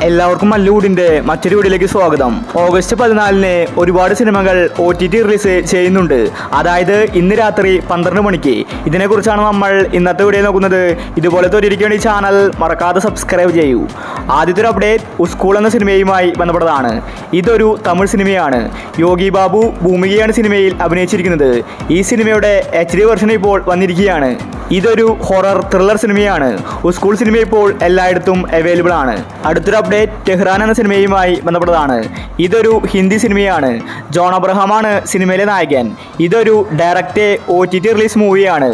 എല്ലാവർക്കും മല്ലൂടിന്റെ മറ്റൊരു വീഡിയോയിലേക്ക് സ്വാഗതം. ഓഗസ്റ്റ് 14 ഒരുപാട് സിനിമകൾ OTT റിലീസ് ചെയ്യുന്നുണ്ട്. അതായത് ഇന്ന് രാത്രി 12 മണിക്ക്. ഇതിനെക്കുറിച്ചാണ് നമ്മൾ ഇന്നത്തെ വീഡിയോ നോക്കുന്നത്. ഇതുപോലത്തെ ഒരു ഈ ചാനൽ മറക്കാതെ സബ്സ്ക്രൈബ് ചെയ്യൂ. ആദ്യത്തെ ഒരു അപ്ഡേറ്റ് സ്കൂൾ എന്ന സിനിമയുമായി ബന്ധപ്പെട്ടതാണ്. ഇതൊരു തമിഴ് സിനിമയാണ്. യോഗി ബാബു ഭൂമികയാണ് സിനിമയിൽ അഭിനയിച്ചിരിക്കുന്നത്. ഈ സിനിമയുടെ HD വെർഷൻ ഇപ്പോൾ വന്നിരിക്കുകയാണ്. ഇതൊരു ഹൊറർ ത്രില്ലർ സിനിമയാണ്. സ്കൂൾ സിനിമ ഇപ്പോൾ എല്ലായിടത്തും അവൈലബിൾ ആണ്. അടുത്തൊരു അപ്ഡേറ്റ് ടെഹ്റാൻ എന്ന സിനിമയുമായി ബന്ധപ്പെട്ടതാണ്. ഇതൊരു ഹിന്ദി സിനിമയാണ്. ജോൺ അബ്രഹാമാണ് സിനിമയിലെ നായകൻ. ഇതൊരു ഡയറക്റ്റ് OTT റിലീസ് മൂവിയാണ്.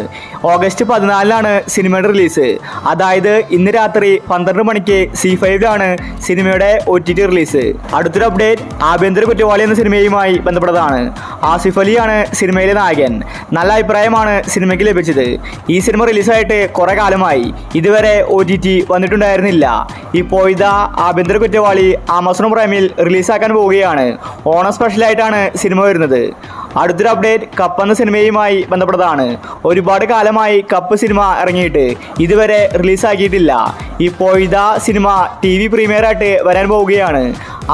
ഓഗസ്റ്റ് 14 സിനിമയുടെ റിലീസ്. അതായത് ഇന്ന് രാത്രി 12 മണിക്ക് C5ലാണ് സിനിമയുടെ OTT റിലീസ്. അടുത്തൊരു അപ്ഡേറ്റ് ആഭ്യന്തര കുറ്റവാളി എന്ന സിനിമയുമായി ബന്ധപ്പെട്ടതാണ്. ആസിഫ് അലിയാണ് സിനിമയിലെ നായകൻ. നല്ല അഭിപ്രായമാണ് സിനിമയ്ക്ക് ലഭിച്ചത്. ഈ സിനിമ റിലീസായിട്ട് കുറേ കാലമായി. ഇതുവരെ OTT വന്നിട്ടുണ്ടായിരുന്നില്ല. ഇപ്പോൾ ഇതാ ആഭ്യന്തര കുറ്റവാളി ആമസോൺ പ്രൈമിൽ റിലീസാക്കാൻ പോവുകയാണ്. ഓണം സ്പെഷ്യലായിട്ടാണ് സിനിമ വരുന്നത്. അടുത്തൊരു അപ്ഡേറ്റ് കപ്പ് എന്ന സിനിമയുമായി ബന്ധപ്പെട്ടതാണ്. ഒരുപാട് കാലമായി കപ്പ് സിനിമ ഇറങ്ങിയിട്ട് ഇതുവരെ റിലീസാക്കിയിട്ടില്ല. ഇപ്പോൾ ഇതാ സിനിമ TV പ്രീമിയറായിട്ട് വരാൻ പോവുകയാണ്.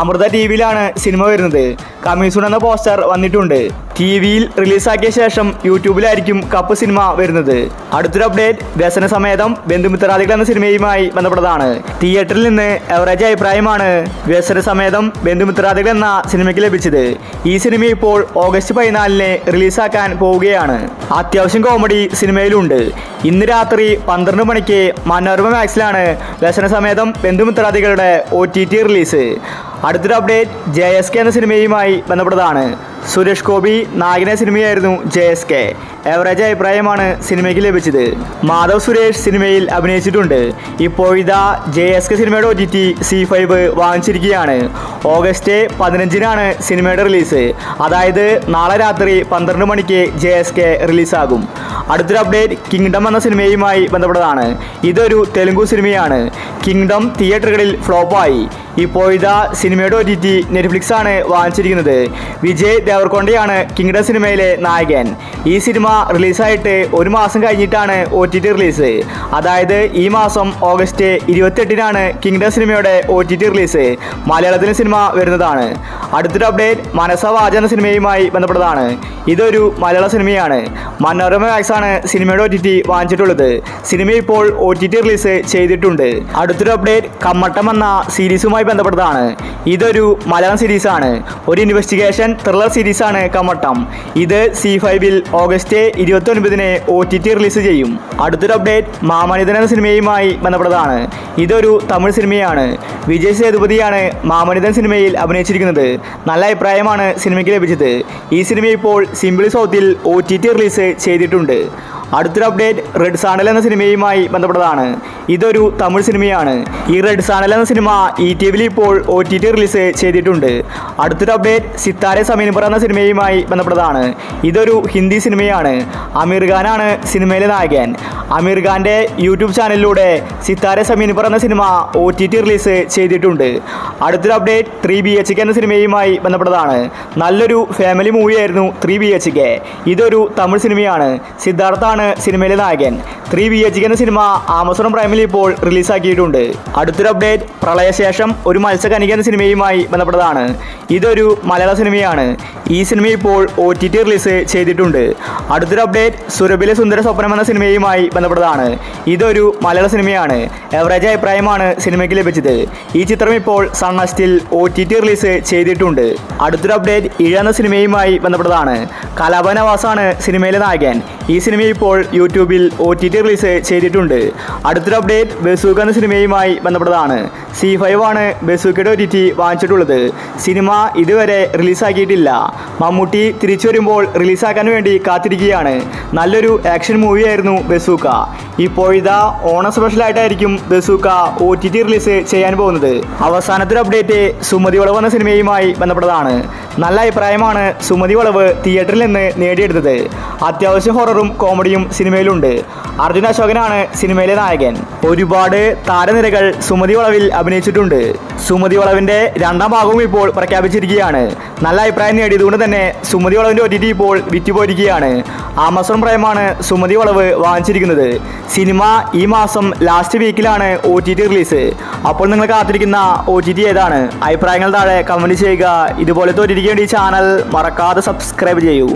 അമൃത TVയിലാണ് സിനിമ വരുന്നത്. കമ്മീസൂൺ എന്ന പോസ്റ്റർ വന്നിട്ടുണ്ട്. TVയിൽ റിലീസാക്കിയ ശേഷം യൂട്യൂബിലായിരിക്കും കപ്പ് സിനിമ വരുന്നത്. അടുത്തൊരു അപ്ഡേറ്റ് വ്യസന സമേതം ബന്ധുമിത്രാദികൾ എന്ന സിനിമയുമായി ബന്ധപ്പെട്ടതാണ്. തിയേറ്ററിൽ നിന്ന് എവറേജ് അഭിപ്രായമാണ് വ്യസന സമേതം ബന്ധുമിത്രാദികൾ എന്ന സിനിമയ്ക്ക് ലഭിച്ചത്. ഈ സിനിമ ഇപ്പോൾ ഓഗസ്റ്റ് 14 റിലീസാക്കാൻ പോവുകയാണ്. അത്യാവശ്യം കോമഡി സിനിമയിലുണ്ട്. ഇന്ന് രാത്രി 12 മണിക്ക് മനോരമ മാക്സിലാണ് വ്യസന സമേതം ബന്ധുമിത്രാദികളുടെ OTT റിലീസ്. അടുത്തൊരു അപ്ഡേറ്റ് JSK എന്ന സിനിമയുമായി ബന്ധപ്പെട്ടതാണ്. സുരേഷ് ഗോപി നായകന സിനിമയായിരുന്നു JSK. എവറേജ് അഭിപ്രായമാണ് സിനിമയ്ക്ക് ലഭിച്ചത്. മാധവ് സുരേഷ് സിനിമയിൽ അഭിനയിച്ചിട്ടുണ്ട്. ഇപ്പോൾ ഇതാ JSK സിനിമയുടെ OTT C5 വാങ്ങിച്ചിരിക്കുകയാണ്. ഓഗസ്റ്റ് 15 സിനിമയുടെ റിലീസ്. അതായത് നാളെ രാത്രി 12 മണിക്ക് JSK റിലീസാകും. അടുത്തൊരു അപ്ഡേറ്റ് കിങ്ഡം എന്ന സിനിമയുമായി ബന്ധപ്പെട്ടതാണ്. ഇതൊരു തെലുങ്ക് സിനിമയാണ്. കിങ്ഡം തിയേറ്ററുകളിൽ ഫ്ലോപ്പായി. ഇപ്പോൾ ഇതാ സിനിമയുടെ OTT നെറ്റ്ഫ്ലിക്സ് ആണ് വാങ്ങിച്ചിരിക്കുന്നത്. വിജയ് ദേവർകൊണ്ടയാണ് കിങ്ഡം സിനിമയിലെ നായകൻ. ഈ സിനിമ റിലീസായിട്ട് ഒരു മാസം കഴിഞ്ഞിട്ടാണ് OTT റിലീസ്. അതായത് ഈ മാസം ഓഗസ്റ്റ് 28 കിങ്ഡം സിനിമയുടെ OTT റിലീസ്. മലയാളത്തിലെ സിനിമ വരുന്നതാണ്. അടുത്തൊരു അപ്ഡേറ്റ് മനസ വാച എന്ന സിനിമയുമായി ബന്ധപ്പെട്ടതാണ്. ഇതൊരു മലയാള സിനിമയാണ്. മനോരമ മാക്സ് ആണ് സിനിമയുടെ OTT വാങ്ങിച്ചിട്ടുള്ളത്. സിനിമ ഇപ്പോൾ OTT റിലീസ് ചെയ്തിട്ടുണ്ട്. അടുത്തൊരു അപ്ഡേറ്റ് കമ്മട്ടം എന്ന സീരീസുമായി ബന്ധപ്പെട്ടതാണ്. ഇതൊരു മലയാളം സീരീസാണ്. ഒരു ഇൻവെസ്റ്റിഗേഷൻ ത്രില്ലർ സീരീസാണ് കമ്മട്ടം. ഇത് C5ൽ ഓഗസ്റ്റ് 29 OTT റിലീസ് ചെയ്യും. അടുത്തൊരു അപ്ഡേറ്റ് മാമനിതൻ എന്ന സിനിമയുമായി ബന്ധപ്പെട്ടതാണ്. ഇതൊരു തമിഴ് സിനിമയാണ്. വിജയ് സേതുപതിയാണ് മാമനിതൻ സിനിമയിൽ അഭിനയിച്ചിരിക്കുന്നത്. നല്ല അഭിപ്രായമാണ് സിനിമയ്ക്ക് ലഭിച്ചത്. ഈ സിനിമ ഇപ്പോൾ സിംപിളി സൗത്തിൽ OTT റിലീസ് ചെയ്തിട്ടുണ്ട്. അടുത്തൊരു അപ്ഡേറ്റ് റെഡ് സാൻഡൽ എന്ന സിനിമയുമായി ബന്ധപ്പെട്ടതാണ്. ഇതൊരു തമിഴ് സിനിമയാണ്. ഈ റെഡ് സാൻഡൽ എന്ന സിനിമ ETVയിൽ ഇപ്പോൾ OTT റിലീസ് ചെയ്തിട്ടുണ്ട്. അടുത്തൊരു അപ്ഡേറ്റ് സിത്താരെ സമീൻ പർ എന്ന സിനിമയുമായി ബന്ധപ്പെട്ടതാണ്. ഇതൊരു ഹിന്ദി സിനിമയാണ്. അമീർ ഖാനാണ് സിനിമയിലെ നായകൻ. അമീർ ഖാൻ്റെ യൂട്യൂബ് ചാനലിലൂടെ സിത്താരെ സമീൻ പർ എന്ന സിനിമ OTT റിലീസ് ചെയ്തിട്ടുണ്ട്. അടുത്തൊരു അപ്ഡേറ്റ് 3 BHK എന്ന സിനിമയുമായി ബന്ധപ്പെട്ടതാണ്. നല്ലൊരു ഫാമിലി മൂവിയായിരുന്നു 3 BHK. ഇതൊരു തമിഴ് സിനിമയാണ്. സിദ്ധാർത്ഥാണ് സിനിമയിലെ നായകൻ. 3 BHK എന്ന സിനിമ ആമസോൺ പ്രൈമിൽ ഇപ്പോൾ റിലീസാക്കിയിട്ടുണ്ട്. അടുത്തൊരു അപ്ഡേറ്റ് പ്രളയശേഷം ഒരു മത്സ്യകന്യക എന്ന സിനിമയുമായി ബന്ധപ്പെട്ടതാണ്. ഇതൊരു മലയാള സിനിമയാണ്. ഈ സിനിമ ഇപ്പോൾ OTT റിലീസ് ചെയ്തിട്ടുണ്ട്. അടുത്തൊരു അപ്ഡേറ്റ് സുരഭിലെ സുന്ദര സ്വപ്നം എന്ന സിനിമയുമായി ബന്ധപ്പെട്ടതാണ്. ഇതൊരു മലയാള സിനിമയാണ്. എവറേജ് അഭിപ്രായമാണ് സിനിമയ്ക്ക് ലഭിച്ചത്. ഈ ചിത്രം ഇപ്പോൾ സൺനെസ്റ്റിൽ OTT റിലീസ് ചെയ്തിട്ടുണ്ട്. അടുത്തൊരു അപ്ഡേറ്റ് ഇഴ എന്ന സിനിമയുമായി ബന്ധപ്പെട്ടതാണ്. കലാഭവൻ നവാസാണ് സിനിമയിലെ നായകൻ. ഈ സിനിമ ഇപ്പോൾ യൂട്യൂബിൽ OTT റിലീസ് ചെയ്തിട്ടുണ്ട്. അടുത്തൊരു അപ്ഡേറ്റ് ബസൂക്ക എന്ന സിനിമയുമായി ബന്ധപ്പെട്ടതാണ്. C5 ആണ് ബസൂക്കയുടെ OTT വാങ്ങിച്ചിട്ടുള്ളത്. സിനിമ ഇതുവരെ റിലീസാക്കിയിട്ടില്ല. മമ്മൂട്ടി തിരിച്ചു വരുമ്പോൾ റിലീസാക്കാൻ വേണ്ടി കാത്തിരിക്കുകയാണ്. നല്ലൊരു ആക്ഷൻ മൂവിയായിരുന്നു ബസൂക്ക. ഇപ്പോൾ ഇതാ ഓണം സ്പെഷ്യലായിട്ടായിരിക്കും ബസൂക്ക OTT റിലീസ് ചെയ്യാൻ പോകുന്നത്. അവസാനത്തൊരു അപ്ഡേറ്റ് സുമതി വളവ് എന്ന സിനിമയുമായി ബന്ധപ്പെട്ടതാണ്. നല്ല അഭിപ്രായമാണ് സുമതി വളവ് തിയേറ്ററിൽ നിന്ന് നേടിയെടുത്തത്. അത്യാവശ്യം ഹൊറർ ഹൊററും കോമഡിയും സിനിമയിലുണ്ട്. അർജുൻ അശോകനാണ് സിനിമയിലെ നായകൻ. ഒരുപാട് താരനിരകൾ സുമതി വളവിൽ അഭിനയിച്ചിട്ടുണ്ട്. സുമതി വളവിന്റെ രണ്ടാം ഭാഗവും ഇപ്പോൾ പ്രഖ്യാപിച്ചിരിക്കുകയാണ്. നല്ല അഭിപ്രായം നേടിയതുകൊണ്ട് തന്നെ സുമതി വളവിന്റെ OTT ഇപ്പോൾ വിറ്റുപോയിരിക്കുകയാണ്. ആമസോൺ പ്രൈമാണ് സുമതി വളവ് വാങ്ങിച്ചിരിക്കുന്നത്. സിനിമ ഈ മാസം ലാസ്റ്റ് വീക്കിലാണ് OTT റിലീസ്. അപ്പോൾ നിങ്ങൾ കാത്തിരിക്കുന്ന OTT ഏതാണ്? അഭിപ്രായങ്ങൾ താഴെ കമന്റ് ചെയ്യുക. ഇതുപോലത്തെ OTTക്ക് വേണ്ടി ചാനൽ മറക്കാതെ സബ്സ്ക്രൈബ് ചെയ്യൂ.